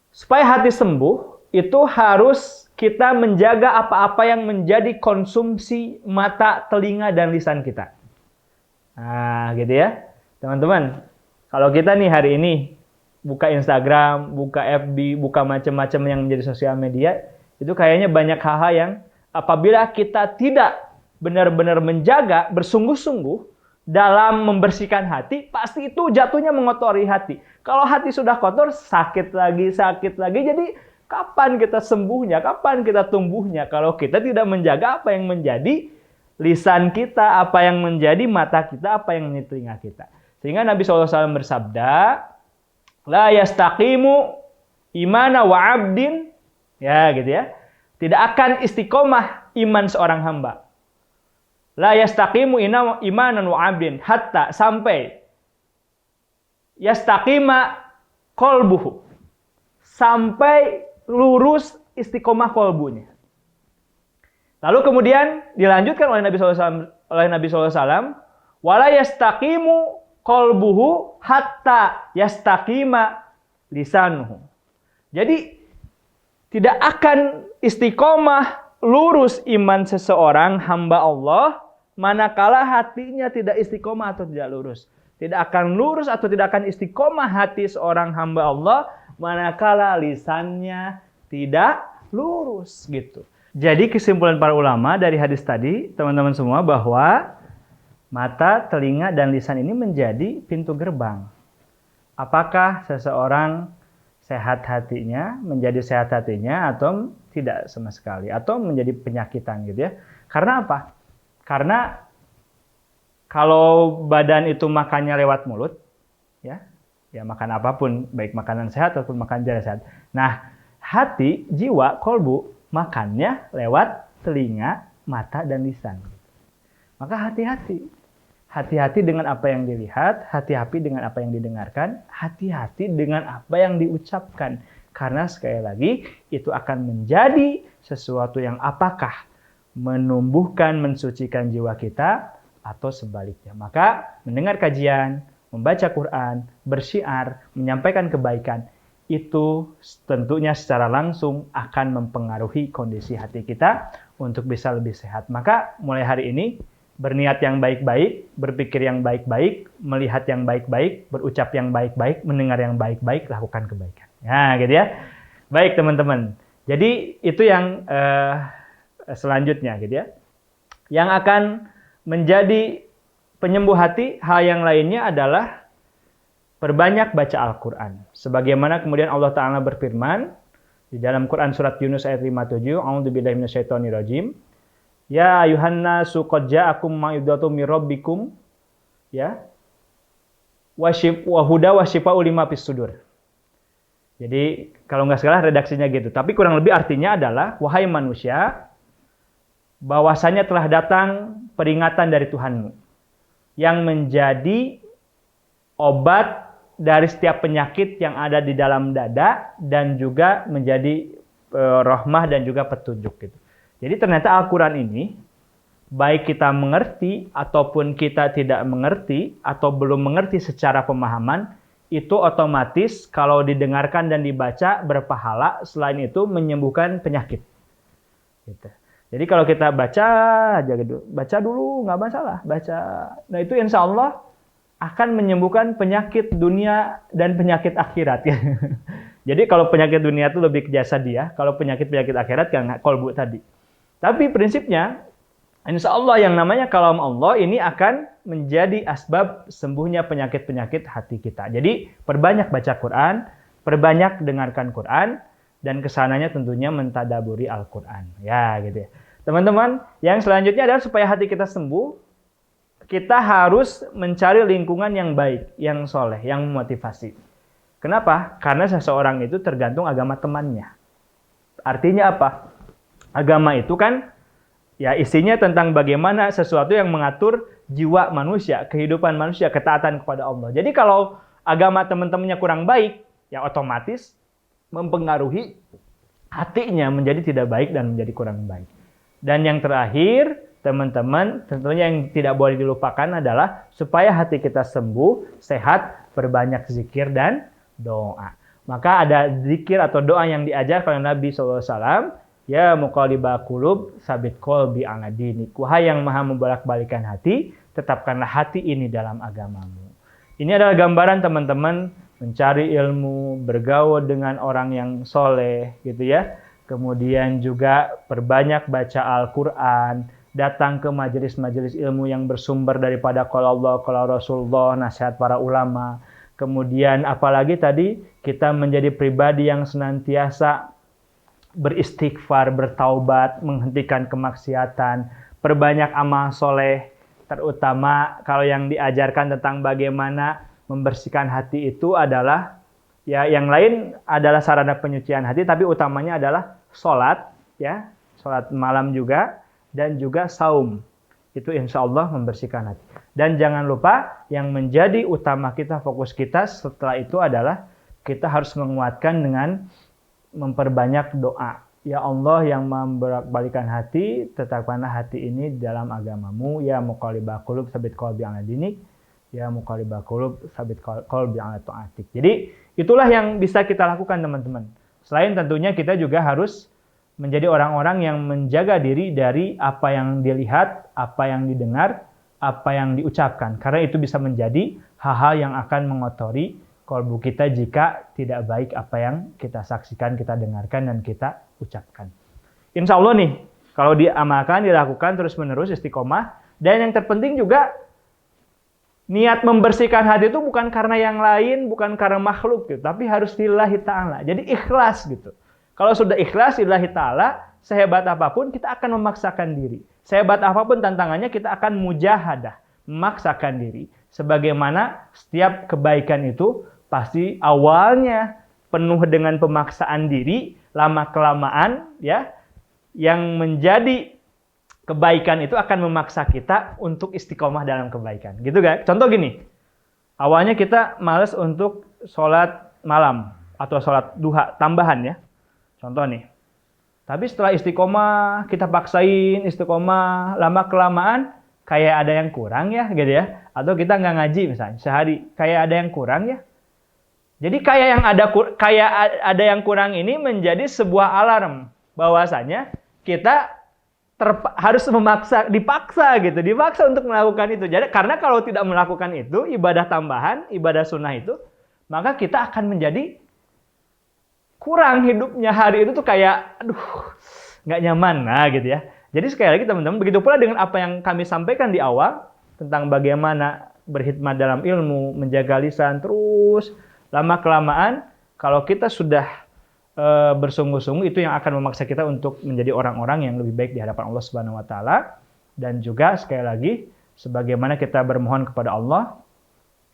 supaya hati sembuh, itu harus kita menjaga apa-apa yang menjadi konsumsi mata, telinga, dan lisan kita. Nah, gitu ya. Teman-teman, kalau kita nih hari ini buka Instagram, buka FB, buka macam-macam yang menjadi sosial media, itu kayaknya banyak hal-hal yang apabila kita tidak benar-benar menjaga, bersungguh-sungguh dalam membersihkan hati, pasti itu jatuhnya mengotori hati. Kalau hati sudah kotor, sakit lagi. Jadi kapan kita sembuhnya, kapan kita tumbuhnya kalau kita tidak menjaga apa yang menjadi lisan kita, apa yang menjadi mata kita, apa yang menjadi telinga kita. Sehingga Nabi SAW bersabda, la yastaqimu imana wa abdin, ya gitu ya, tidak akan istiqomah iman seorang hamba. La yastaqimu imanan wa abdin, hatta sampai yastaqima qalbuhu, sampai lurus istiqomah kolbunya. Lalu kemudian dilanjutkan oleh Nabi SAW, wala yastaqimu qalbuhu hatta yastaqima lisanuhu. Jadi tidak akan istiqomah lurus iman seseorang hamba Allah manakala hatinya tidak istiqomah atau tidak lurus. Tidak akan lurus atau tidak akan istiqomah hati seorang hamba Allah manakala lisannya tidak lurus gitu. Jadi kesimpulan para ulama dari hadis tadi, teman-teman semua, bahwa mata, telinga, dan lisan ini menjadi pintu gerbang. Apakah seseorang sehat hatinya, menjadi sehat hatinya, atau tidak sama sekali, atau menjadi penyakitan gitu ya. Karena apa? Karena kalau badan itu makannya lewat mulut, ya makan apapun, baik makanan sehat ataupun makanan tidak sehat. Nah, hati, jiwa, kolbu, makannya lewat telinga, mata, dan lisan. Maka hati-hati. Hati-hati dengan apa yang dilihat, hati-hati dengan apa yang didengarkan, hati-hati dengan apa yang diucapkan. Karena sekali lagi, itu akan menjadi sesuatu yang apakah menumbuhkan, mensucikan jiwa kita, atau sebaliknya. Maka mendengar kajian, membaca Quran, bersyiar, menyampaikan kebaikan, itu tentunya secara langsung akan mempengaruhi kondisi hati kita untuk bisa lebih sehat. Maka mulai hari ini, berniat yang baik-baik, berpikir yang baik-baik, melihat yang baik-baik, berucap yang baik-baik, mendengar yang baik-baik, lakukan kebaikan. Nah, gitu ya. Baik, teman-teman. Jadi, itu yang selanjutnya, gitu ya. Yang akan menjadi penyembuh hati, hal yang lainnya adalah perbanyak baca Al-Quran. Sebagaimana kemudian Allah Ta'ala berfirman, di dalam Quran surat Yunus ayat 57, A'udzubillahi minasyaitonirrajim. Ya ayuhan nasu qad ja'akum mau'izatun mir rabbikum, ya, wa huda wa syifa'u lima fis sudur. Jadi kalau nggak salah redaksinya gitu, tapi kurang lebih artinya adalah, wahai manusia, bahwasanya telah datang peringatan dari Tuhanmu yang menjadi obat dari setiap penyakit yang ada di dalam dada dan juga menjadi rahmah dan juga petunjuk gitu. Jadi ternyata Al-Quran ini, baik kita mengerti ataupun kita tidak mengerti atau belum mengerti secara pemahaman, itu otomatis kalau didengarkan dan dibaca berpahala, selain itu menyembuhkan penyakit. Gitu. Jadi kalau kita baca dulu nggak masalah, baca. Nah itu insya Allah akan menyembuhkan penyakit dunia dan penyakit akhirat. Jadi kalau penyakit dunia itu lebih ke jasadiah, kalau penyakit-penyakit akhirat kan kolbu tadi. Tapi prinsipnya, insya Allah yang namanya kalam Allah ini akan menjadi asbab sembuhnya penyakit-penyakit hati kita. Jadi perbanyak baca Quran, Perbanyak dengarkan Quran, dan kesananya tentunya mentadaburi Al-Quran. Ya, gitu ya. Teman-teman, yang selanjutnya adalah supaya hati kita sembuh, kita harus mencari lingkungan yang baik, yang soleh, yang memotivasi. Kenapa? Karena seseorang itu tergantung agama temannya. Artinya apa? Agama itu kan ya isinya tentang bagaimana sesuatu yang mengatur jiwa manusia, kehidupan manusia, ketaatan kepada Allah. Jadi kalau agama teman-temannya kurang baik, ya otomatis mempengaruhi hatinya menjadi tidak baik dan menjadi kurang baik. Dan yang terakhir, teman-teman, tentunya yang tidak boleh dilupakan adalah supaya hati kita sembuh, sehat, perbanyak zikir dan doa. Maka ada zikir atau doa yang diajarkan oleh Nabi SAW. Ya muqallibal qulub, sabit qalbi ala dinik. Wahai yang maha membolak-balikan hati, tetapkanlah hati ini dalam agamamu. Ini adalah gambaran teman-teman mencari ilmu, bergaul dengan orang yang soleh, gitu ya. Kemudian juga perbanyak baca Al-Quran, datang ke majelis-majelis ilmu yang bersumber daripada qala Allah, qala Rasulullah, nasihat para ulama. Kemudian apalagi tadi kita menjadi pribadi yang senantiasa beristighfar, bertaubat, menghentikan kemaksiatan, perbanyak amal soleh, terutama kalau yang diajarkan tentang bagaimana membersihkan hati itu adalah, ya yang lain adalah sarana penyucian hati, tapi utamanya adalah sholat, ya, sholat malam juga, dan juga saum. Itu insya Allah membersihkan hati. Dan jangan lupa yang menjadi utama kita, fokus kita setelah itu adalah kita harus menguatkan dengan memperbanyak doa. Ya Allah yang membolak-balikan hati, tetapkanlah hati ini dalam agamamu. Ya muqallibal qulub, sabit qalbi ala dinik. Ya muqallibal qulub, sabit qalbi ala ta'atik. Jadi itulah yang bisa kita lakukan teman-teman. Selain tentunya kita juga harus menjadi orang-orang yang menjaga diri dari apa yang dilihat, apa yang didengar, apa yang diucapkan. Karena itu bisa menjadi hal-hal yang akan mengotori kalbu kita jika tidak baik apa yang kita saksikan, kita dengarkan, dan kita ucapkan. Insya Allah nih, kalau diamalkan, dilakukan terus-menerus istiqomah. Dan yang terpenting juga, niat membersihkan hati itu bukan karena yang lain, bukan karena makhluk, gitu, tapi harus lillahi ta'ala. Jadi ikhlas gitu. Kalau sudah ikhlas lillahi ta'ala, sehebat apapun kita akan memaksakan diri. Sehebat apapun tantangannya, kita akan mujahadah, memaksakan diri. Sebagaimana setiap kebaikan itu pasti awalnya penuh dengan pemaksaan diri, lama-kelamaan ya, yang menjadi kebaikan itu akan memaksa kita untuk istiqomah dalam kebaikan. Gitu kan? Contoh gini, awalnya kita malas untuk sholat malam atau sholat duha tambahan ya. Contoh nih. Tapi setelah istiqomah, kita paksain istiqomah, lama-kelamaan kayak ada yang kurang ya, gitu ya. Atau kita nggak ngaji misalnya, sehari kayak ada yang kurang ya. Jadi kayak ada yang kurang ini menjadi sebuah alarm bahwasanya kita harus dipaksa untuk melakukan itu. Jadi karena kalau tidak melakukan itu, ibadah tambahan, ibadah sunnah itu, maka kita akan menjadi kurang hidupnya. Hari itu tuh kayak, aduh, nggak nyaman, nah gitu ya. Jadi sekali lagi teman-teman, begitu pula dengan apa yang kami sampaikan di awal tentang bagaimana berkhidmat dalam ilmu, menjaga lisan, terus lama-kelamaan kalau kita sudah bersungguh-sungguh, itu yang akan memaksa kita untuk menjadi orang-orang yang lebih baik di hadapan Allah Subhanahu wa taala. Dan juga sekali lagi, sebagaimana kita bermohon kepada Allah,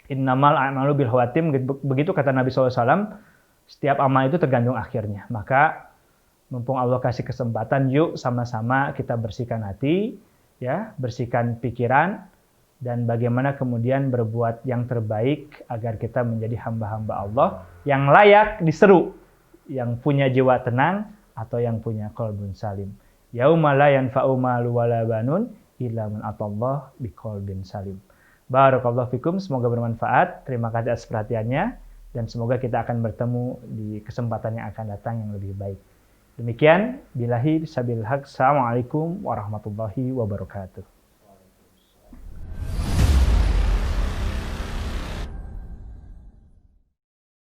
innamal a'malu bil khawatim, begitu kata Nabi SAW, setiap amal itu tergantung akhirnya. Maka mumpung Allah kasih kesempatan, yuk sama-sama kita bersihkan hati, ya, bersihkan pikiran, dan bagaimana kemudian berbuat yang terbaik agar kita menjadi hamba-hamba Allah yang layak diseru, yang punya jiwa tenang atau yang punya qalbun salim. Yauma la yanfa'u malu wala banun illa man atallah biqalbin salim. Barakallahu fikum, semoga bermanfaat. Terima kasih atas perhatiannya dan semoga kita akan bertemu di kesempatan yang akan datang yang lebih baik. Demikian, billahi sabil haq. Assalamualaikum warahmatullahi wabarakatuh.